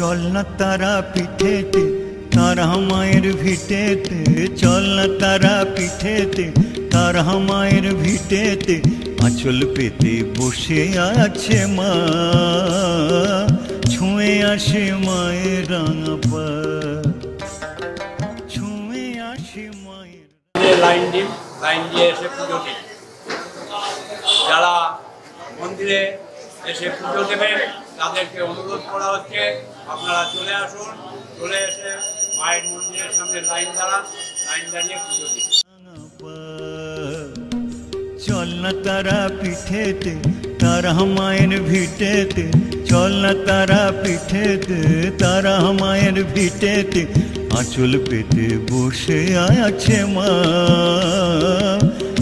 চল না তারা পিঠেতে তারা মায়ের ভিটেতে, চল না তারা পিঠেতে তারা মায়ের ভিটেতে, আঁচল পেতে বসে আছে মা, ছুঁয়ে আসে মায়ের রাঙা পা, ছুঁয়ে আসে মায়ের। লাইন দিয়ে এসে পুজো দিই। যারা মন্দিরে এসে পুজো দেবেন তাদেরকে অনুরোধ করা হচ্ছে আপনারা চলে আসুন, চলে এসে মায়ের মন্দিরের সামনে লাইন দাঁড়িয়ে পুজো দিন। চল না তারা পিঠেতে তারা মায়ের ভিটেতে, চল না তারা পিঠেতে তারা মায়ের ভিটেতে, আঁচল পেতে বসে আছে মা,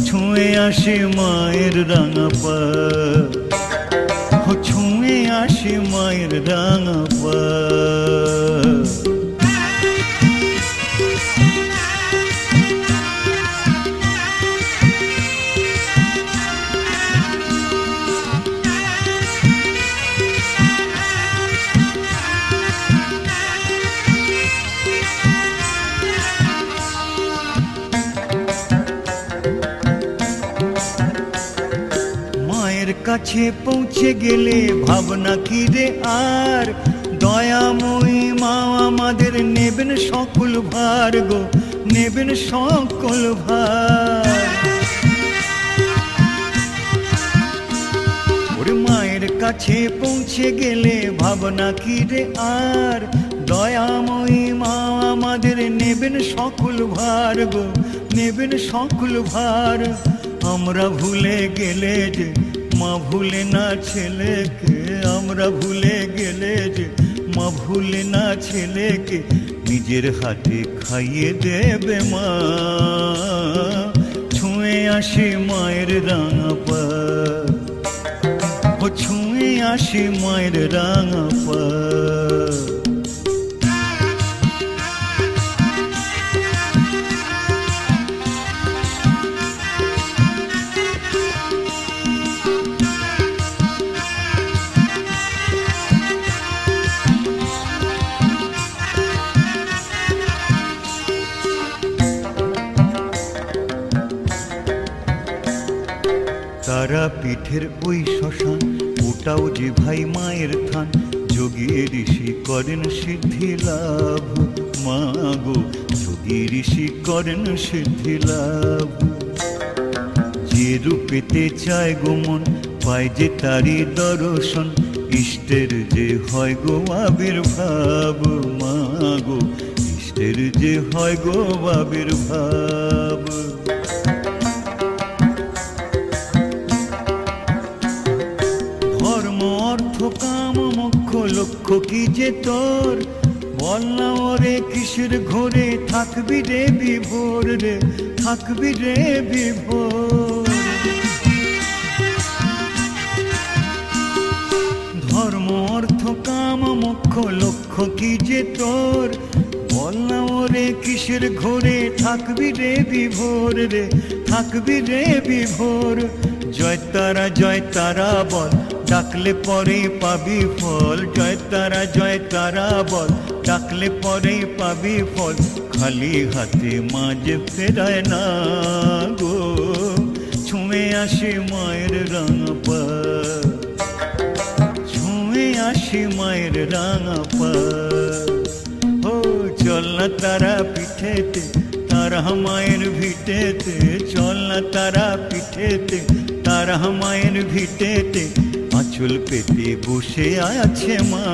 ছুঁয়ে আসে মায়ের রাঙা পা, ছুঁয়ে আসে মায়ের রাঙা পা। কাছে পৌঁছে গেলে ভাবনা কি রে আর, দয়াময়ী মা আমাদের নেবেন সকল ভার গো, নেবেন সকল ভার। ওরে মায়ের কাছে পৌঁছে গেলে ভাবনা কি রে আর, দয়াময়ী মা আমাদের নেবেন সকল ভার গো, নেবেন সকল ভার। আমরা ভুলে গেলে যে মা ভুলে না ছেলেকে, আমরা ভুলে গেলে যে মা ভুলে না ছেলেকে, নিজের হাতে খাইয়ে দেবে মা, ছুঁয়ে আসে মায়ের রাঙা পা, ছুঁয়ে আসে মায়ের রাঙা পা। তারা পিঠের ওই শ্মশান, ওটাও যে ভাই মায়ের থান, যোগী ঋষি করেন সিদ্ধি লাভ মা গো, যোগী ঋষি করেন সিদ্ধি লাভ। যে রূপেতে চায় গো মন পায় যে তারি দর্শন, ইষ্টের যে হয় গো আবির্ভাব মা গো, ইষ্টের যে হয় গো আবির্ভাব। কাম মোক্ষ লক্ষ্য কি যে তোর, বল না ওরে কিসের ঘোরে থাকবি রে বিভোর রে, থাকবি রে বিভোর। ধর্ম অর্থ কাম মোক্ষ লক্ষ্য কি যে তোর, বল না ওরে কিসের ঘোরে থাকবি রে বিভোর রে, থাকবি রে বিভোর। জয় তারা বল ডাকলে পরে পাবি ফল, জয় তারা বল ডাকলে পরে পাবি ফল। খালি হাতে মাঝে ফেরায় না গো, ছুঁয়ে আসে মায়ের রাঙা পা, ছুঁয়ে আসে মায়ের রাঙা পা। ও চল না তারা পিঠেতে তারা মায়ের ভিটেতে, চল না তারা পিঠেতে তারা মায়ের ভিটেতে, আঁচল পেতে বসে আছে মা,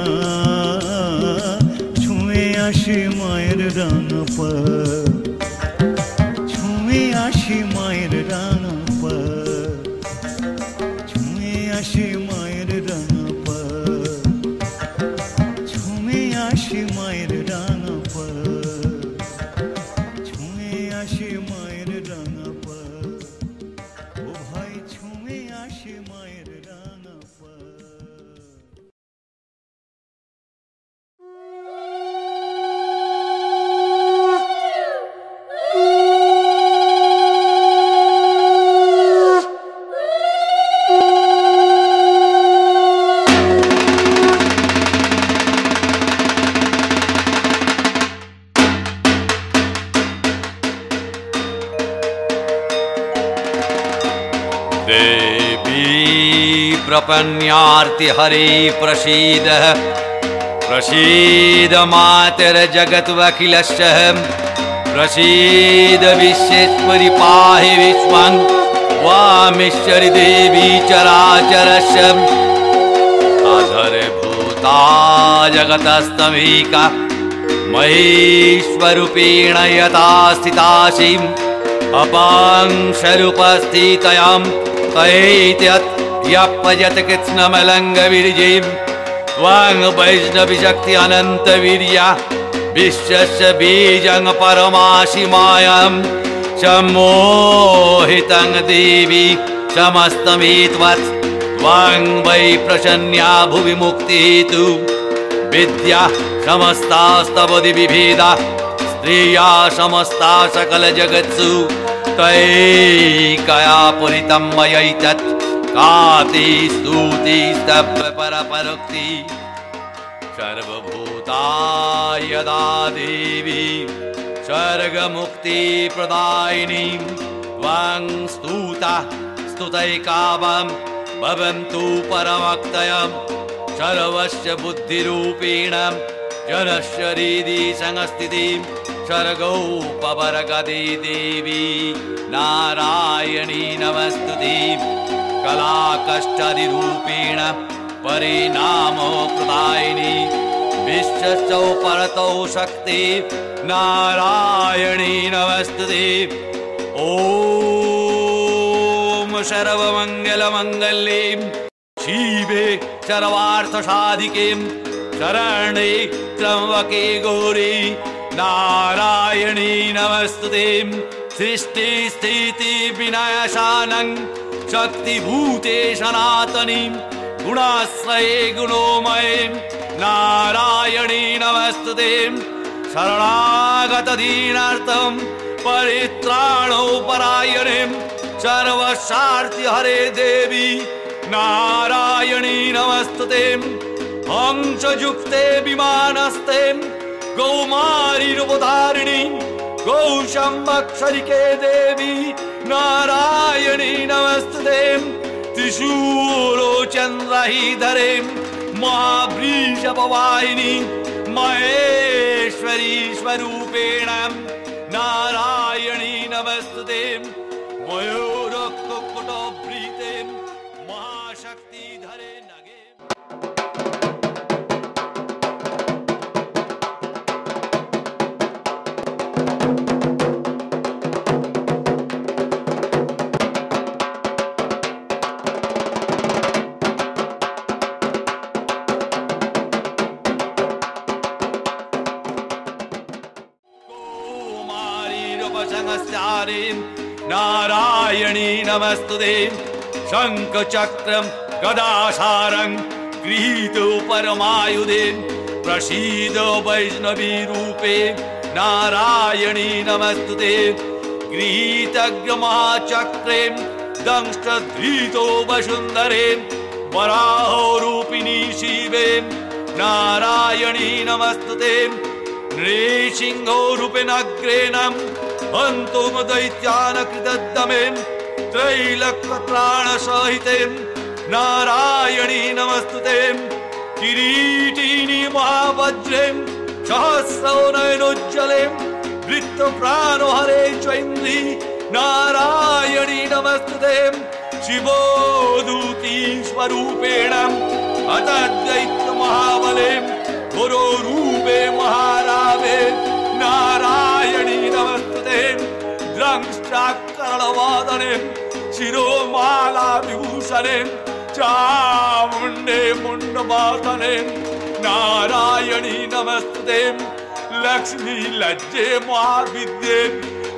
ছুঁয়ে আসে মায়ের রাঙা পা, ছুঁয়ে আসে মায়ের রাঙা পা, ছুঁয়ে আসে মায়ের রাঙা পা, ছুঁয়ে আসে মায়ের রাঙা পা, ছুঁয়ে আসে মায়ের রাঙা পা। ও ভাই ছুঁয়ে আসে মায়ের রাঙা পা। देवी प्रपन्यार्ति हरे प्रसीद प्रसीद मातर्जगत्वखिलस्य प्रसीद विश्वेश्वरि पाहि विश्वं वामीश्वरि देवी चराचरस्य अधरभूता जगतस्तमीका महेश्वरूपेण यथा स्थितासीम् अपांशरूपस्थितयां तैत्यत् यप्पयत् कृत्स्नमलङ्गविर्जिं त्वां वैष्णविशक्ति अनन्तवीर्या विश्वस्य बीजं परमाशिमायां सम्मोहितं देवी समस्तमेतवत् त्वां वै प्रसन्या भुवि मुक्तिहेतु विद्या समस्तास्तव विभेदा स्त्रिया समस्ता सकल जगत्सु तैकया पुरितं मयैतत् काति स्तुति स्तब्ध परपरोक्ति सर्वभूता यदा देवी स्वर्गमुक्ति प्रदायिनी त्वां स्तुता स्तुतैकावं भवन्तु परमक्तयं सर्वस्य बुद्धिरूपेण जनस्य हृदि संस्थितिं सर्गोपवर्गदे देवी नारायणी नमस्तुते कलाकष्टादिरूपेण परिणामो प्रदायिनी विश्वस्य परतो शक्ति नारायणी नमस्तुते ॐ सर्वमङ्गलमङ्गल्ये शिवे सर्वार्थसाधिके शरणे त्र्यम्बके गौरी नारायणी नमस्तुते सृष्टि स्थिति विनाशानं शक्तिभूते सनातनी गुणाश्रये गुणोमये नारायणी नमस्तुते शरणागत दीनार्थं परित्राणोपरायणे सर्वसार्थि हरे देवी नारायणी नमस्तुते हंसयुक्ते विमानस्ते गौमारीरूपधारिणी गौशम्भक्षरिके देवी नारायणी नमस्तुते त्रिशूलोचन्द्रहीधरे महावृषभवाहिनी महेश्वरी स्वरूपेण नारायणी नमस्तुते मयूरकुक्कुटभृते महाशक्तिधरे नगे नारायणी नमस्तुते शंखचक्रं गदासारं गृहीतो परमायुधे प्रसीद वैष्णवी रूपे नारायणी नमस्तुते गृहीतग्रमहाचक्रे दंष्टधृतो वसुन्धरे वराहो रूपिणी शिवे नारायणी नमस्तुते नृसिंहो रूपेण अग्रेणं हन्तुम दैत्यान् कृतदमे त्रैलोक्यत्राणसहिते नारायणी नमस्तुते किरीटिनी महावज्रे सहस्रनयनोज्ज्वले वृत्तप्राणहरे चैन्द्री नारायणी नमस्तुते शिवोदूती स्वरूपेण अतद्दैत्य महाबले गुरुरूपे महारावे नारायणी नमस्तुते द्रंष्ट्राकरणवादने शिरोमाला विभूषणे चामुण्डे मुण्डमातने नारायणी नमस्तुते लक्ष्मी लज्जे महाविद्ये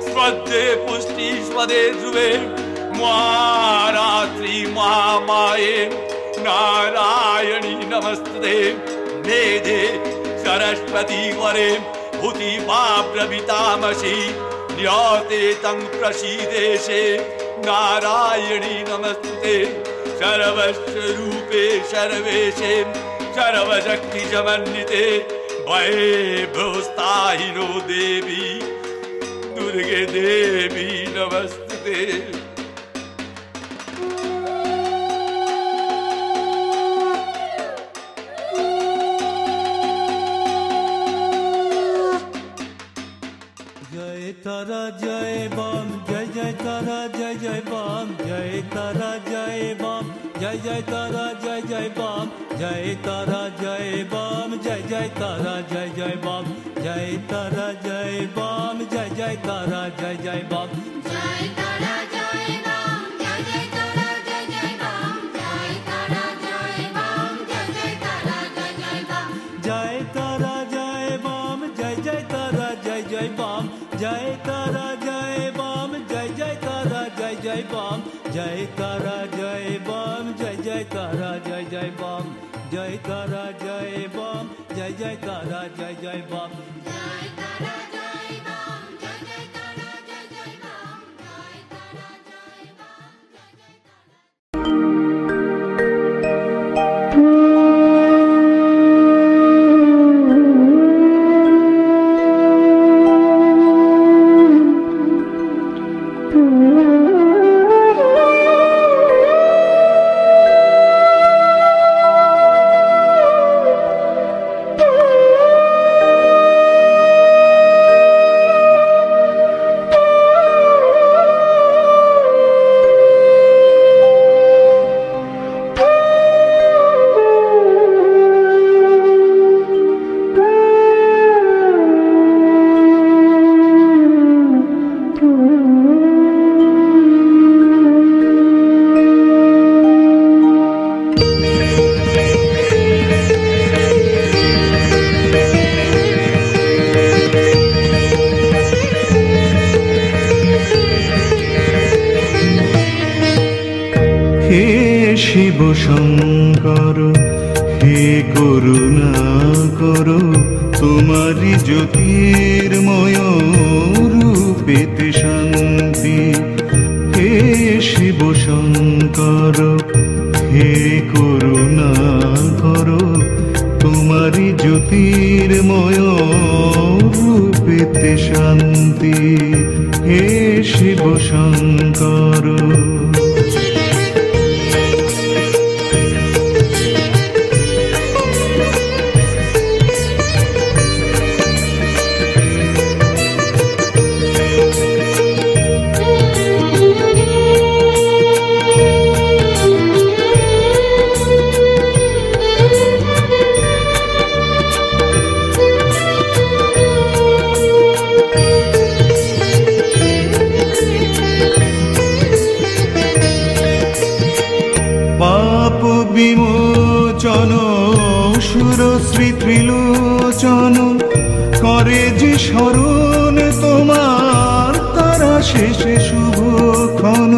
स्वदे पुष्टि स्वदे ध्रुवे महारात्रि महामाये नारायणी नमस्तुते मेधे सरस्वती वरे भूति ब्रवीतामसि न्याते तं प्रसीदेशे नारायणी नमस्तुते सर्वस्वरूपे सर्वेशे सर्वशक्ति समन्विते भयभ्रष्टाहिनो देवी दुर्गे देवी नमस्ते जय जय बम जय तारा जय बम जय जय तारा जय जय बम जय तारा जय बम जय जय तारा जय जय बम जय तारा जय बम जय जय तारा जय जय बम जय तारा जय बम जय जय तारा जय जय बम जय तारा जय बम जय जय तारा जय जय बम जय तारा जय बम जय जय तारा जय जय बम जय तारा जय बम जय जय तारा जय जय बम जय तारा जय बम जय जय तारा जय जय बम जय तारा जय बम जय जय तारा जय जय बम जय तारा जय बम जय जय तारा जय जय बम जय तारा जय बम जय जय तारा শিব শঙ্কর হে করুণা করো তোমারি জ্যোতির্ময় রূপেতে শান্তি হে শিব শঙ্কর হে করুণা করো তোমারি জ্যোতির্ময় রূপেতে শান্তি হে শিব শঙ্কর বিমোচন সুরশ্রী ত্রিলোচন করে যে স্মরণ তোমার তারা শেষে শুভক্ষণ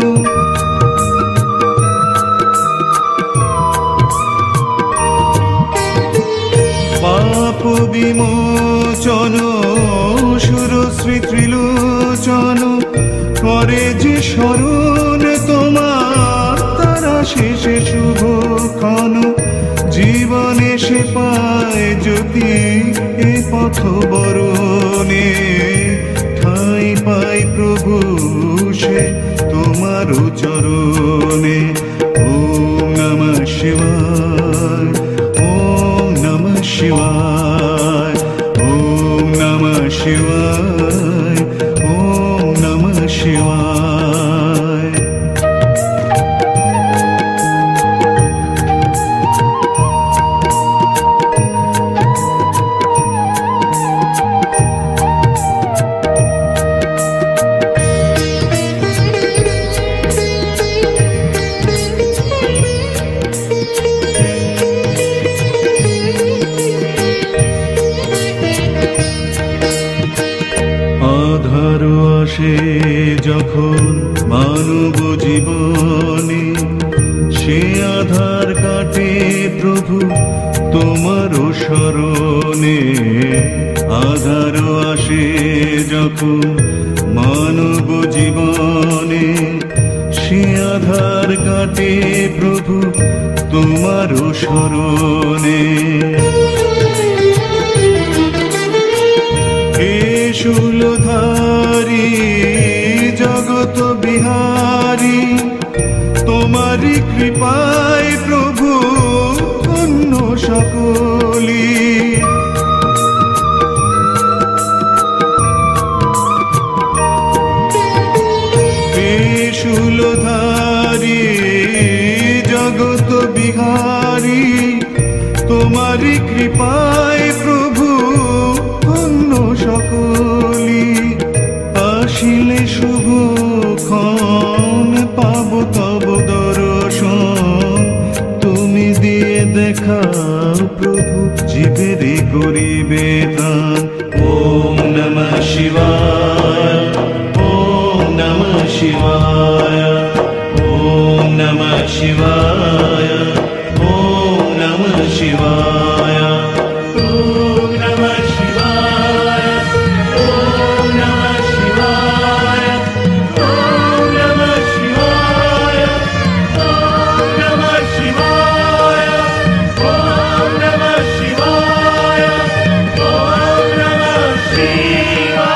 পাপ বিমোচন সুরশ্রী ত্রিলোচন করে যে স্মরণ তোমার তারা শেষে শুভক্ষণ জীবনে সে পায় জ্যোতি এ পথ বরণে ঠাঁই পায় প্রভু সে তোমার চরণে ওম নমঃ শিবায় ওম নমঃ শিবায় ওম নমঃ শিবায় ওম নমঃ শিবায় যখন মানব জীবনে সে আধার কাটে প্রভু তোমার শরণে আধার আসে যখন মানব জীবনে সে আধার কাটে প্রভু তোমার শরণে শূলধারী জগত বিহারী তোমারি কৃপায় প্রভু ধন্য সকলি শূল তোমারি কৃপায় প্রভু অন্য সকলি আসিলে শুভক্ষণ পাব তব দর্শন তুমি দিয়ে দেখাও প্রভু জীবেরে গরিবে দান ওম নমঃ শিবায় ওম নমঃ শিবায় ওম নমঃ শিবায় ওম নমঃ শিবায় ওম নমঃ শিবায় ওম নমঃ শিবায় ওম নমঃ শিবায় ওম নমঃ শিবায় ওম নমঃ শিবায় ওম নমঃ শিবায়।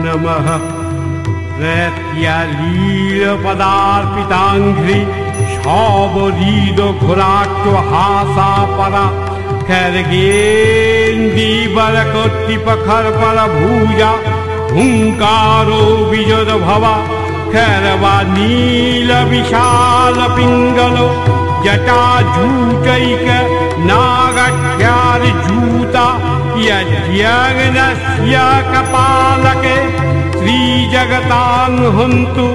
नमः दैत्यालीलपदार्पिताङ्घ्रि शौबरीद घोराट्य हासा परा खर्गेन्दीवरकोट्टिपखर पर भूजा हुङ्कारो विजद भवा खरवा नील विशाल पिङ्गलो जटाजूटैक नागख्यार्जूता यज्ञस्य कपालके श्रीजगतां हन्तु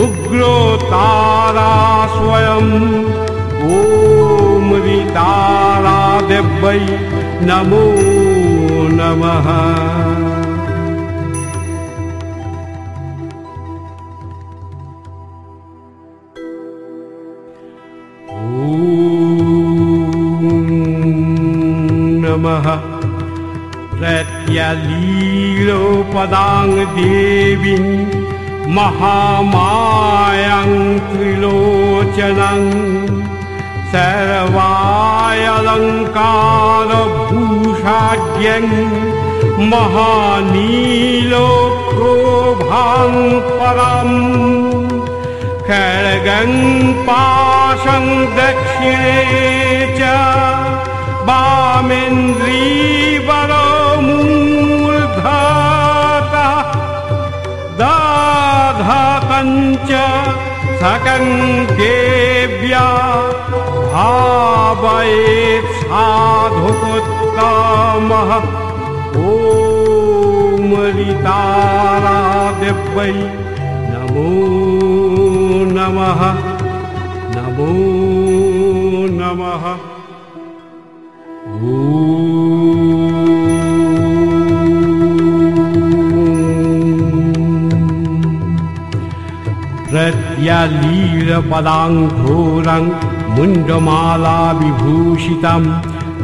उग्रो तारा स्वयं ॐ तारा देव्यै नमो नमः। नमः प्रत्यलीलोपदां देवीं महामायां त्रिलोचनं सर्वायलङ्कारभूषाढ्यं महानीलोक्रोभां परम् खड्गं पाशं दक्षिणे च वामेन्द्रीवरमूर्धता दधकञ्च सकङ्गेव्या भावयेत् साधुकोत्तमः ॐ तारा देव्यै नमो नमः नमो नमः। प्रत्यलीलपदां घोरं मुण्डमाला विभूषितं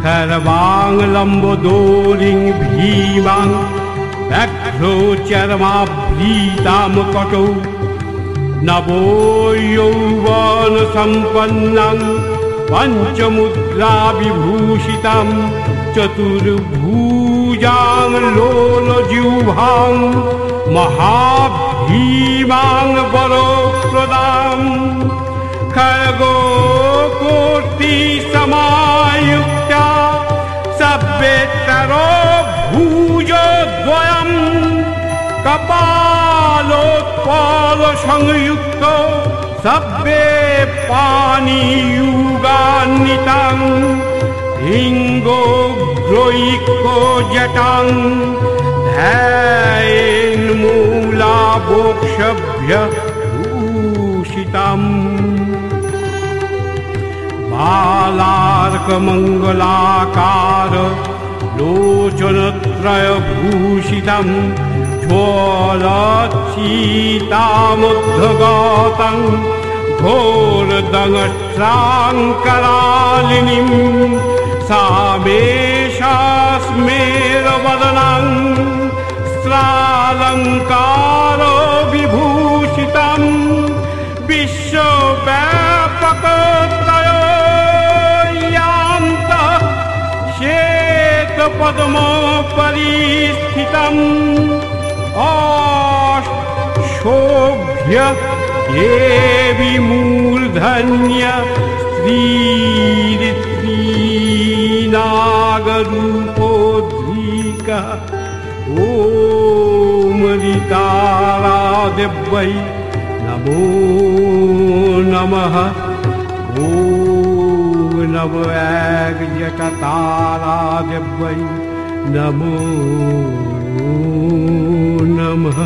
खर्वां लम्बोदरीं भीमां व्याघ्रोचर्माभ्रीतां कटौ नवो यौवनसम्पन्नं पञ्चमुद्रा विभूषितं चतुर्भुजां लोलजिह्वां महाभीमां वरप्रदां खड्गकोटिसमायुक्ता सव्येतरो भुजद्वयं कपालोत्पलसंयुक्तो सव्ये पाणियुगान्वितं हिङ्गोग्रैकजटां ध्यायेन्मूलावोक्षभ्यभूषितम् बालार्कमङ्गलाकार लोचनत्रयभूषितं ज्वलच्छीतामुद्धगतं घोरदंष्ट्राङ्करालिनीं सामेषास्मेरवदनं स्त्रालङ्कारो विभूषितं विश्वव्यापकत्रयोयान्तः श्वेतपद्मो परिस्थितम् शोभ्य देवी मूर्धन्य स्त्रीनागरूपोद्भीकः ॐ ऋतारादिव्यै नमो नमः ॐ नमोऽजटतारादिव्यै नमो नमः।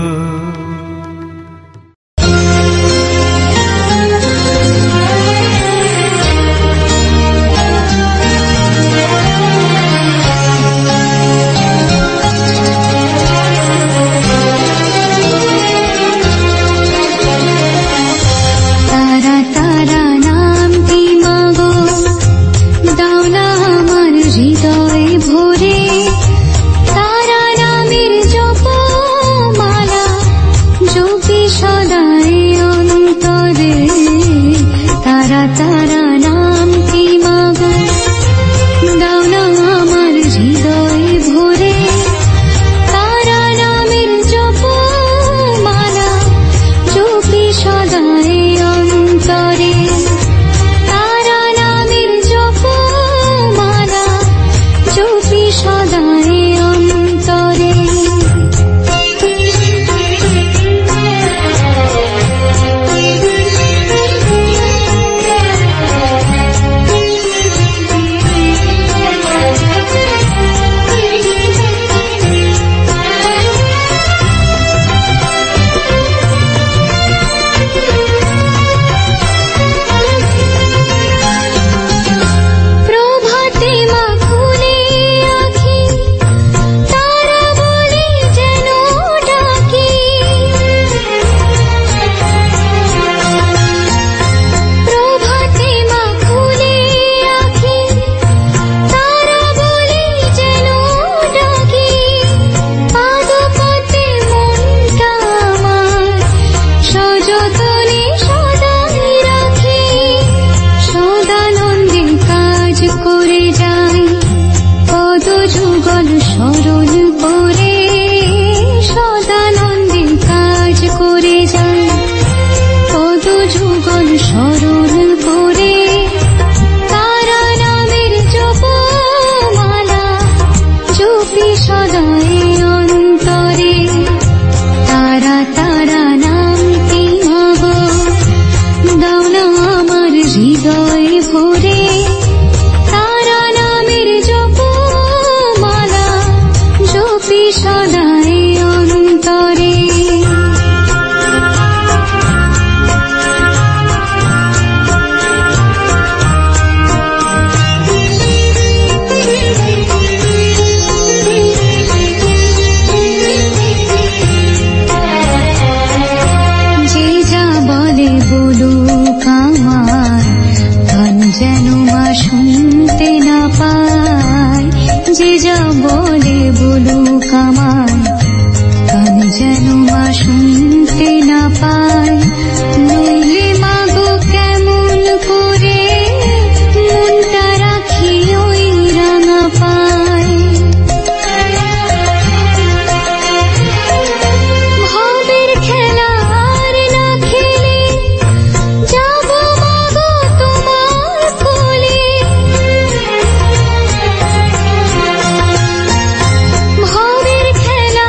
খেলা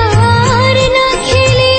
আর না খেলে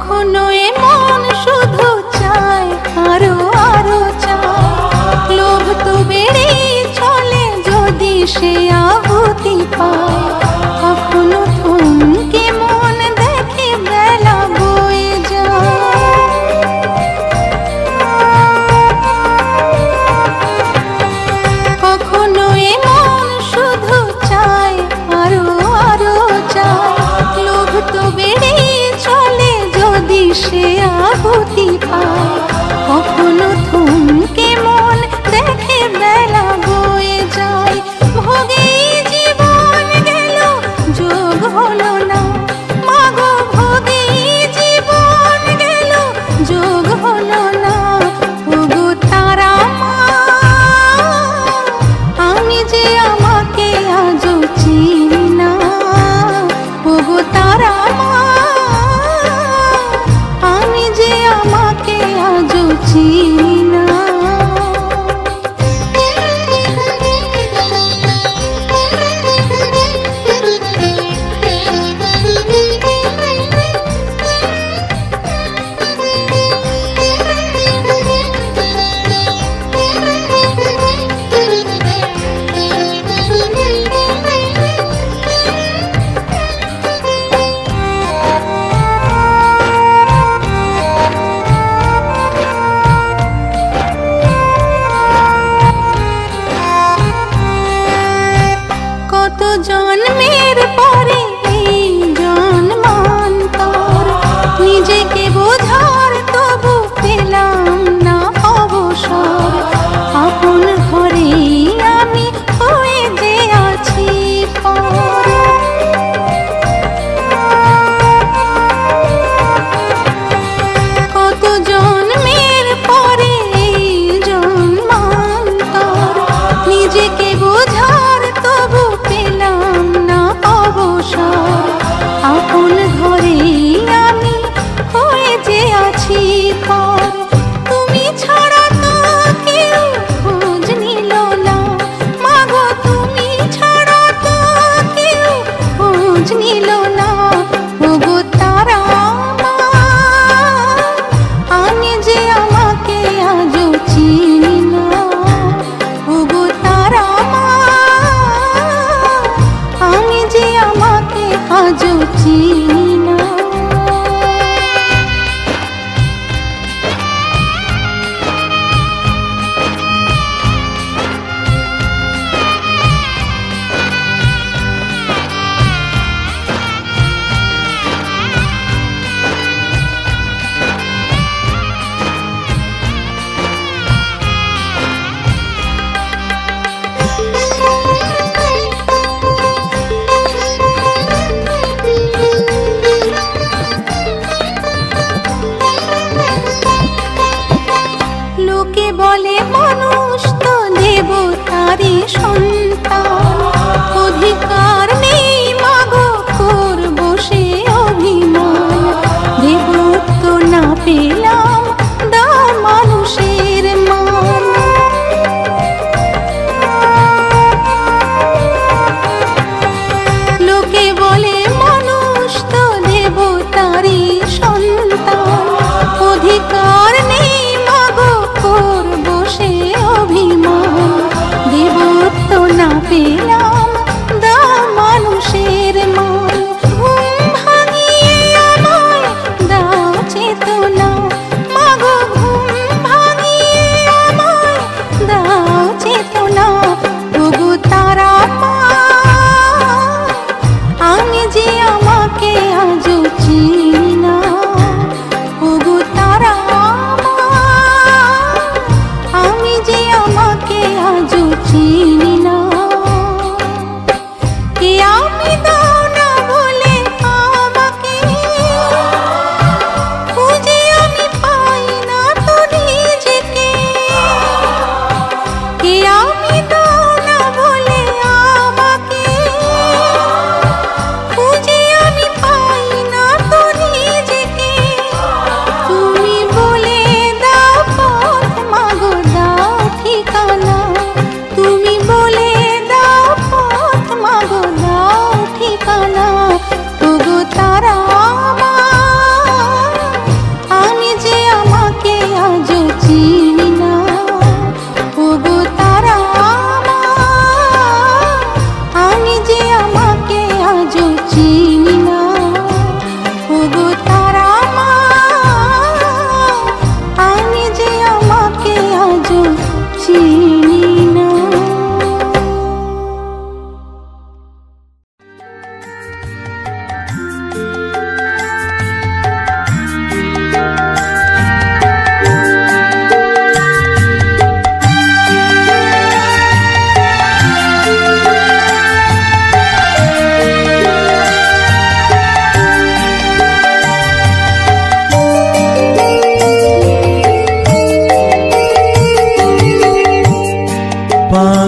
কখনো এমন শুধু চায় আরো আরো চায়, লোভ তো বেড়েই চলে যদি সে আহুতি পায়। কখনো থমকে মন দেখে বেলা বয়ে যায়, কখনো এমন শুধু চায় আরো আরো চায়, লোভ তো বেড়েই চলে যদি সে আহুতি পায়। কখনো থমকে মন দেখে বেলা বয়ে যায়, ভোগেই জীবন গেল যোগ হলো না, মাগো ভোগেই জীবন গেল যোগ হলো না। ওগো তারা মা, আমি যে আমাকে আজও চিনি না। ওগো তারা মা, আমি যে আমাকে আজও চিনি না।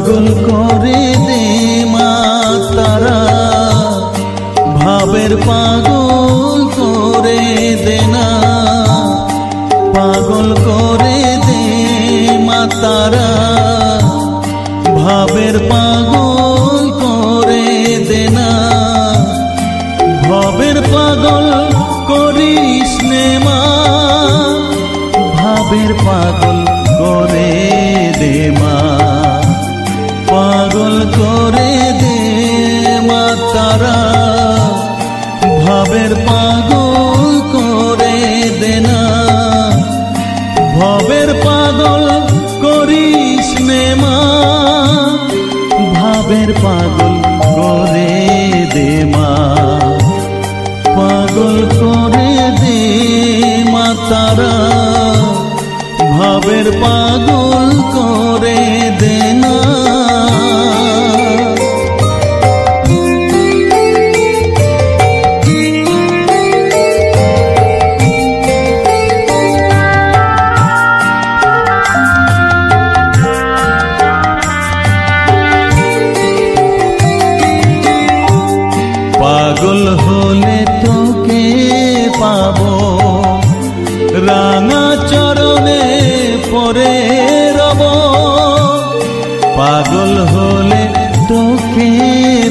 পাগল করে দে মা তারা, ভাবের পাগল করে দে না, পাগল করে দে মা তারা, ভাবের পাগল করে দে না, ভাবের পাগল করিস নে মা, ভাবের পাগল করে দে মা, পাগল করে দে মা তারা, ভাবের পাগল করে দে না, ভাবের পাগল করিস নে মা, ভাবের পাগল করে দে মা, পাগল করে দে মা তারা, ভাবের পাগল করে দে না। পাগল হলে তোকে পাবো, রাঙা চরণে পরে রব, পাগল হলে তোকে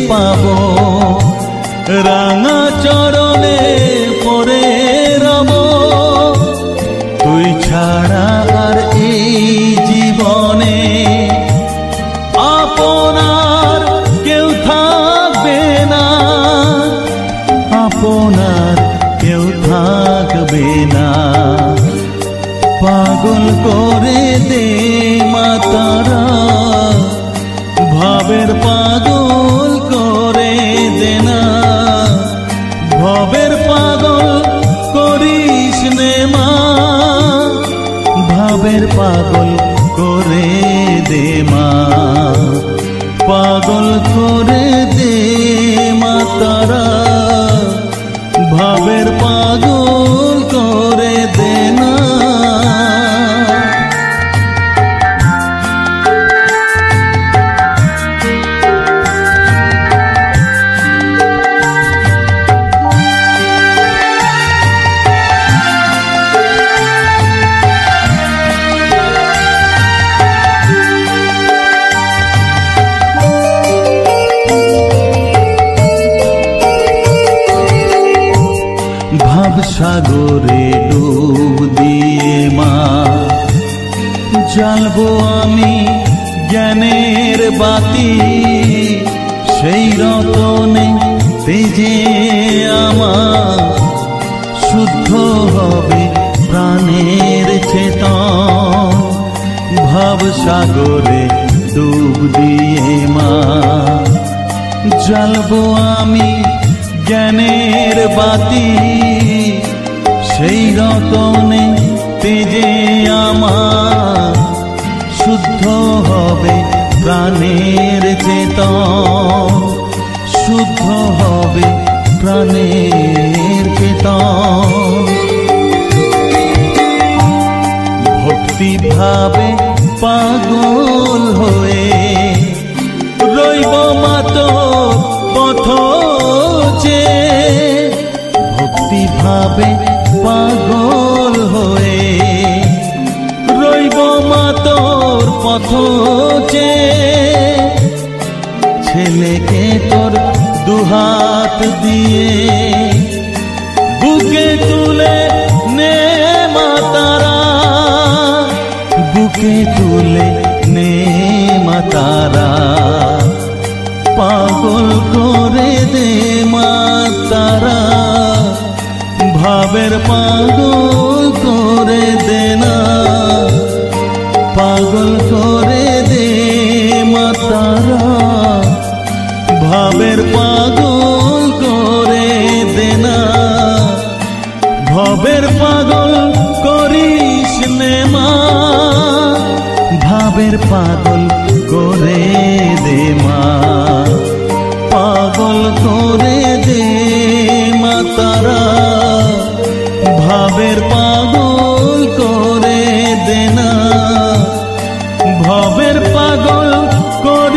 পাবো, রাঙা চরণে পরে রব, তুই ছাড়া আর এই জীবনে আপনার কেউ থাকবে না, আপনার কেউ থাকবে না, পাগল করে দে মা তারা, ভাবের পাগল করে দে না, ভাবের পাগল করিস নে মা, ভাবের পাগল করে দে মা, পাগল করে দে মা তারা, ভাবের পাগল করে দে না। সাগরে ডুব দিয়ে মা, জ্বালবো আমি জ্ঞানের বাতি, সেই রতনে তেজে আমার শুদ্ধ হবে প্রাণের চেতন, ভাব সাগরে ডুব দিয়ে মা, জ্বালবো আমি জ্ঞানের বাতি, সেই রতনে তেজে আমার শুদ্ধ হবে প্রাণের চেতন, শুদ্ধ হবে প্রাণের চেতন, ভক্তি ভাবে পাগল হয়ে রইব মাতো পথ যে, ভক্তি ভাবে পাগল হয়ে রইব মা তোর পথ যে, ছেলেকে তোর দুহাত দিয়ে বুকে তুলে নে মা তারা, বুকে তুলে নে মা তারা, পাগল করে দে মা তারা, ভাবের পাগল করে দে না, পাগল করে দে মা তারা, ভাবের পাগল করে দে না, ভাবের পাগল করিস নে মা, ভাবের পাগল করে দে মা, পাগল করে দে মা তারা, ভাবের পাগল করে দে না, ভাবের পাগল করে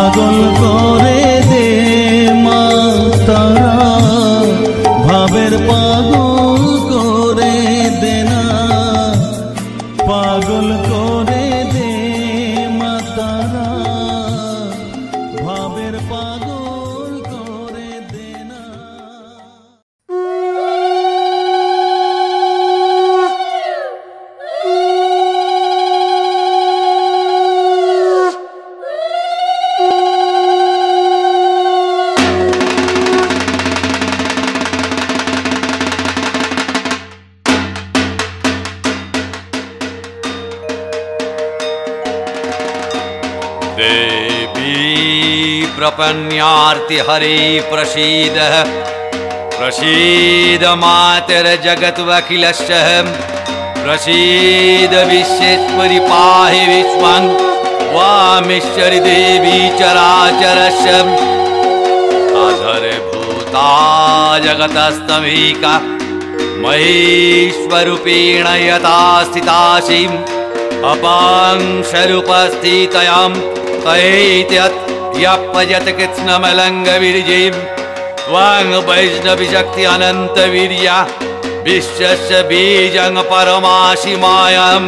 পাগল করে দে মা তারা, ভাবের পাগল করে দে না, পাগল করে দে মা তারা, ভাবের পাগল করে দে না। देवी प्रपन्यार्ति हरे प्रसीद, प्रसीद मातर्जगत्वखिलस्य, प्रसीद विश्वेश्वरि पाहि विश्वं वामीश्वरि देवी चराचरस्य। अधरभूता जगतस्तमीका महेश्वरूपेण यथा स्थितासीम् अपांशरूपस्थितयां तैत्यत् यपयत् कृत्स्नमलङ्गविर्जिं त्वां वैष्णविशक्ति अनन्तवीर्या विश्वस्य बीजं परमाशिमायां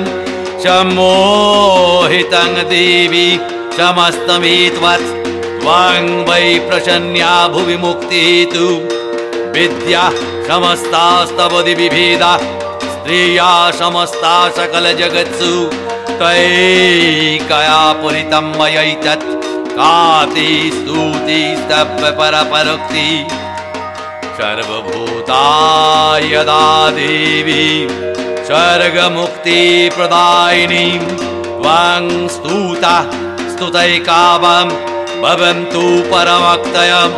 सम्मोहितं देवी समस्तमेत्वत् त्वां वै प्रसन्या भुवि मुक्तिहेतु विद्या समस्तास्तव विभेदा स्त्रिया समस्ता सकल जगत्सु तैकया पुरितं मयैतत् काति स्तुति स्तव्य परपरोक्ति सर्वभूता यदा देवी स्वर्गमुक्ति प्रदायिनी त्वां स्तुता स्तुतैकावं भवन्तु परमक्तयं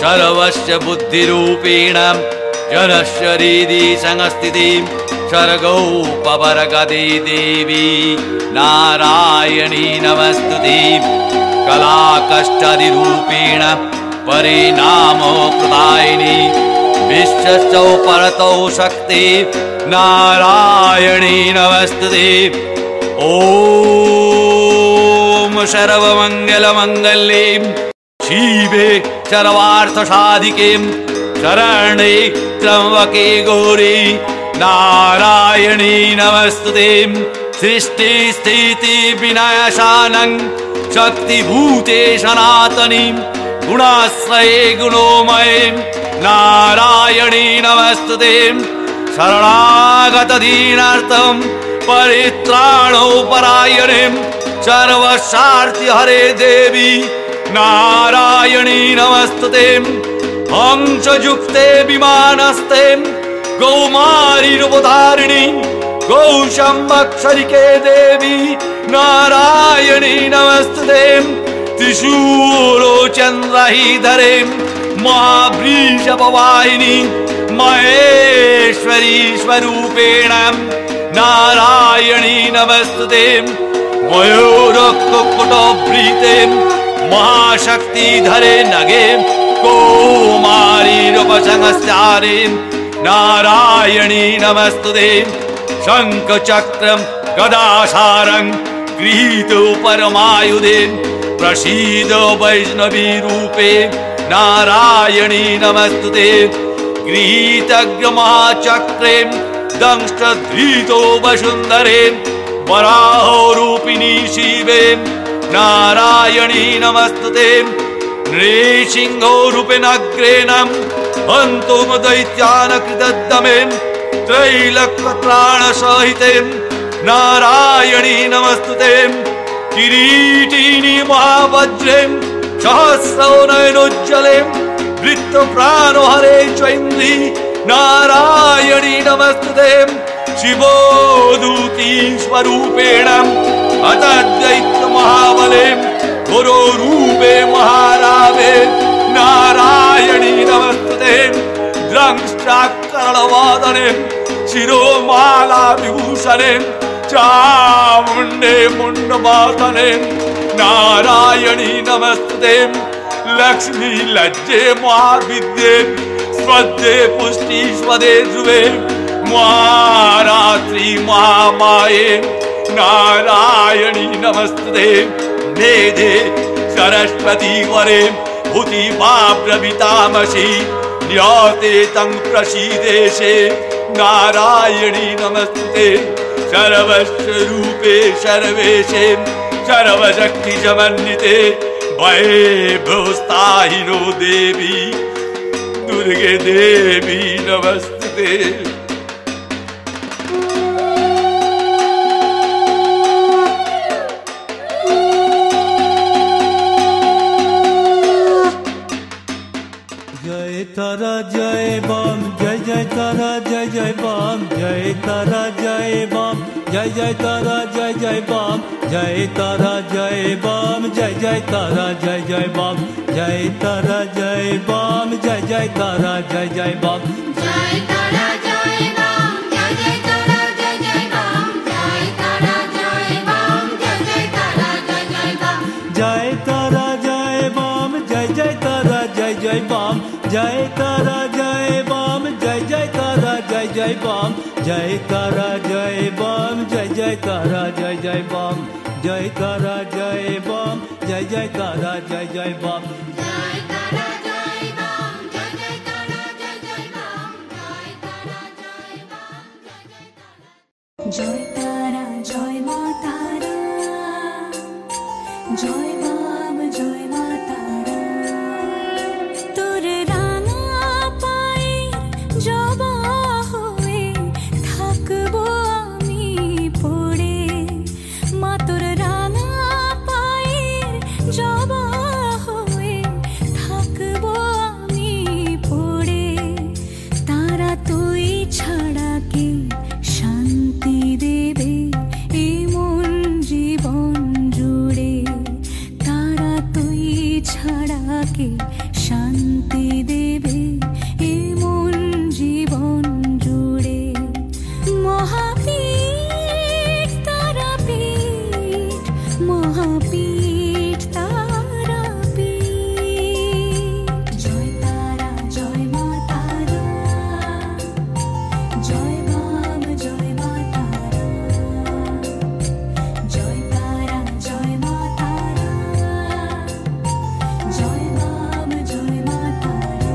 सर्वस्य बुद्धिरूपेण जनस्य हृदि संस्थितिं सर्गोपवर्गदे देवी नारायणी नमस्तुते। कलाकष्टादिरूपेण परिणामो प्रदायिनी विश्वस्य परतो शक्ति नारायणी नमस्तुते। ॐ सर्वमङ्गलमङ्गल्ये शिवे सर्वार्थसाधिके शरणे त्र्यम्बके गौरी नारायणी नमस्तुते। सृष्टि स्थिति विनाशानं शक्तिभूते सनातनी गुणाश्रये गुणोमये नारायणी नमस्तुते। शरणागत दीनार्थं परित्राणोपरायणे सर्वसार्थि हरे देवी नारायणी नमस्तुते। हंसयुक्ते विमानस्ते गौमारीरूपधारिणी गौशम्भक्षरिके देवी नारायणी नमस्तुते। त्रिशूलोचन्द्रहीधरे महावृषभवाहिनी महेश्वरी स्वरूपेण नारायणी नमस्तुते। मयूरकुक्कुटवृते महाशक्तिधरे नगे कौमारीरूपसंस्तारे नारायणी नमस्तुते। शङ्खचक्रं गदासारं गृहीतो परमायुधे प्रसीद वैष्णवी रूपे नारायणी नमस्तुते। गृहीतग्रमहाचक्रे दंष्टधृतो वसुन्धरे वराहो रूपिणी शिवे नारायणी नमस्तुते। नृसिंहो रूपेण अग्रेण हन्तुं दैत्यान् कृतदमे त्रैलोक्यत्राणसहिते नारायणी नमस्तुते। किरीटिनी महावज्रे सहस्रनयनोज्ज्वले वृत्तप्राणहरे चैन्द्री नारायणी नमस्तुते। शिवोदूती स्वरूपेण अतद्दैत्य महाबले गुरुरूपे महारावे नारायणी नमस्तुते। द्रंष्ट्राकरणवादने शिरोमाला विभूषणे चामुण्डे मुण्डमातने नारायणी नमस्तुते। लक्ष्मी लज्जे महाविद्ये स्वदे पुष्टि स्वदे ध्रुवे महारात्रि महामाये नारायणी नमस्तुते। मेधे सरस्वती वरे भूति वाब्रवीतामसि न्याते तं प्रसीदेशे नारायणी नमस्ते सर्वस्वरूपे सर्वेशे सर्वशक्ति समन्विते भयभ्यस्ताहिनो देवी दुर्गे देवी नमस्ते। जय तारा जय बम जय जय तारा जय जय बम जय तारा जय बम जय जय तारा जय जय बम जय तारा जय बम जय जय तारा जय जय बम जय तारा जय बम जय जय तारा जय जय बम जय तारा जय बम जय जय तारा जय जय बम जय तारा जय बम जय जय तारा जय जय बम जय तारा जय बम जय जय तारा जय जय बम जय तारा जय बम जय जय तारा जय जय बम जय तारा जय बम जय जय तारा जय जय बम जय तारा जय बम जय जय तारा जय जय बम जय तारा जय बम जय जय तारा जय जय बम जय तारा जय बम जय जय तारा जय तारा जय मा तारा जय बम जय मा तारा তোর রাঙা পায়ের জবা হয়ে থাকবো আমি পড়ে মা তোর রাঙা পায়ের জবা হয়ে থাকবো আমি পড়ে তারা তুই ছাড়া কে শান্তি দেবে এই মন জীবন জুড়ে তারা তুই ছাড়া কে শান্তি দেবে এ মন জীবন জুড়ে মহাপীঠ তারাপীঠ মহাপীঠ তারাপীঠ জয় তারা জয় মা তারা জয় বাম জয় মা তারা জয় তারা জয় মা তারা জয় বাম জয় মা তারা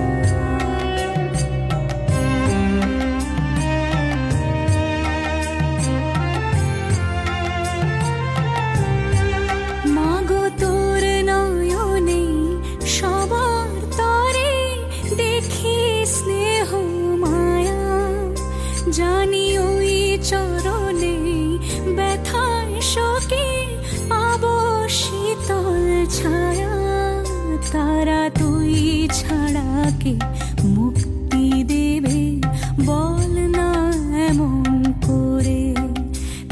মাগো তোর নয়নে সবার তরে দেখি স্নেহ মায়া জানি ওই চরণে ব্যথায় শোকে পাবো শীতল ছায়া তারা তুই ছাড়া কে মুক্তি দেবে বল না এমন করে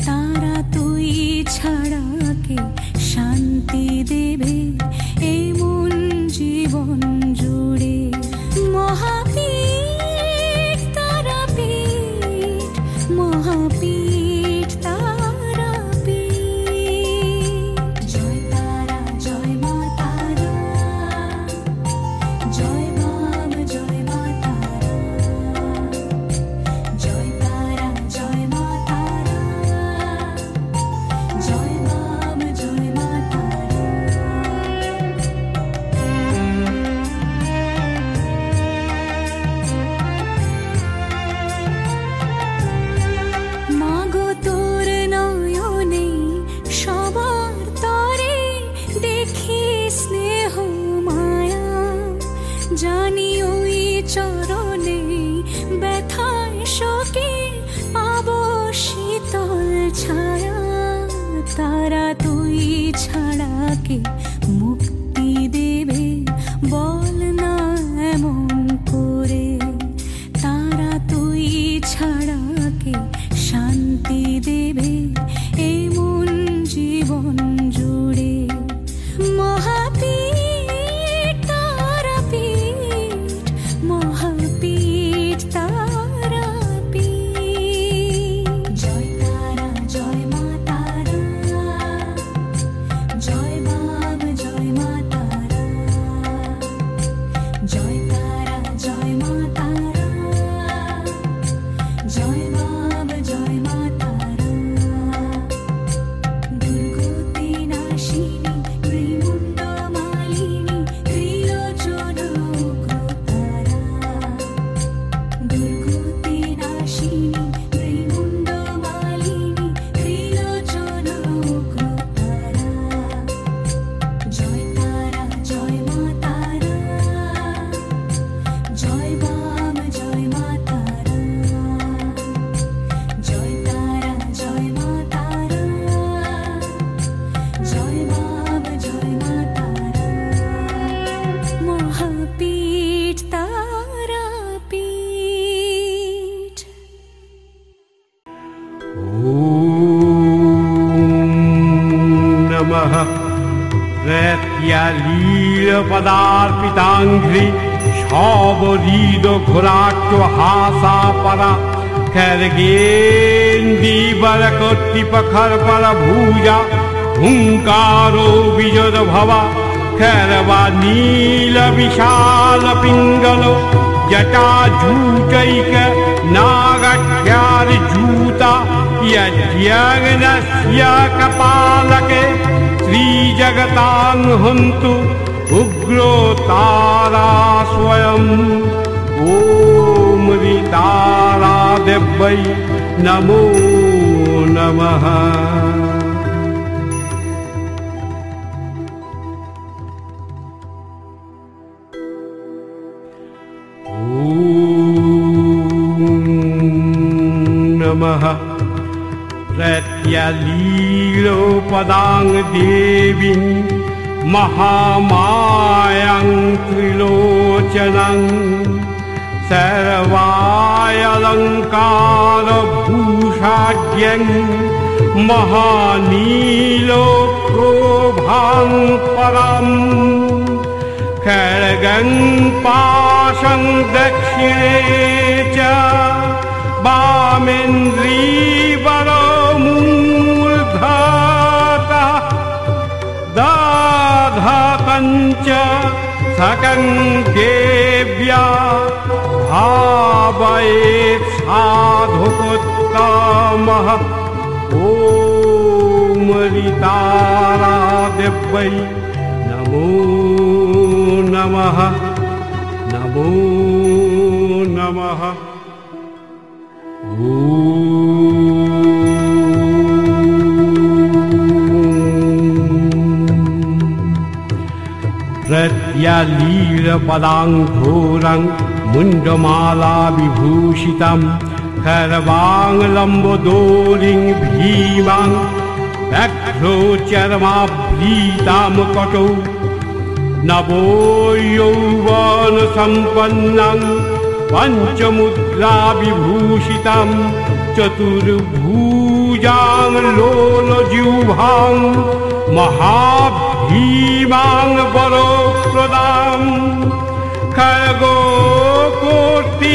তারা তুই ছাড়া কে শান্তি দেবে এই মন জীবন জুড়ে মহাপীঠ তারাপীঠ মহাপীঠ তারাপীঠ জয় তারা জয় মা তারা জয় বাম জয় মা তারা জয় তারা জয় মা তারা জয় বাম জয় মা তারা মাগো তোর নয়নে সবার তরে দেখি স্নেহ মায়া জানি ওই চরণে ব্যথায় শোকে পাবো শীতল ছায়া তারা তুই ছাড়া কে মুক্তি দেবে বল না এমন করে তারা তুই ছাড়া কে শান্তি দেবে এই মন জীবন জুড়ে মহাপীঠ তারাপীঠ মহাপীঠ তারাপীঠ জয় তারা জয় মা তারা জয় বাম লীলপদার্পিতাঙ্ঘ্রি সবরিদ ঘোরাট্য হাসা পরা খর্গেন্দীবর কর্তৃপখর পর ভূজা হুঙ্কারো বিজদ ভবা खरवा नील विशाल पिंगल जटा जूटैक नागठ्यार जूता यज्ञस्य कपालके श्री जगतां हन्तु उग्रो तारा स्वयं ओम तारा देव्यै नमो नमः। नमः प्रत्यलीलोपदां देवीं महामायां त्रिलोचनं सर्वायलङ्कारभूषाढ्यं महानीलोक्रोभां पराम् खड्गं पाशं दक्षिणे च वामेन्द्रीवरो मूर्धता दाधकञ्च सकं देव्या भावयेत् साधुकोत्तमः ॐ तारा देव्यै नमो नमः नमो नमः। प्रत्यलीलपदां घोरं मुण्डमाला विभूषितं खर्वां लम्बोदरीं भीमां व्याघ्रोचर्माभ्रीतां कटौ नवो यौवनसम्पन्नं पञ्चमुद्रा विभूषितं चतुर्भुजां लोलजिह्वां महाभीमां वरप्रदां खड्गो कोटिसमायुक्ता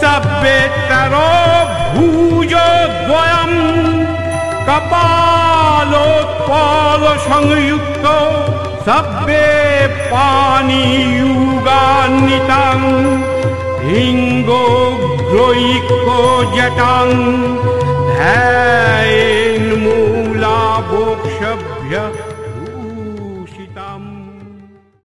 सव्येतरो भुजद्वयं कपालोत्पलसंयुक्तो सव्ये पाणियुगान्वितं हिङ्गोग्रैको जटां ध्यायेन्मूलावोक्षभ्य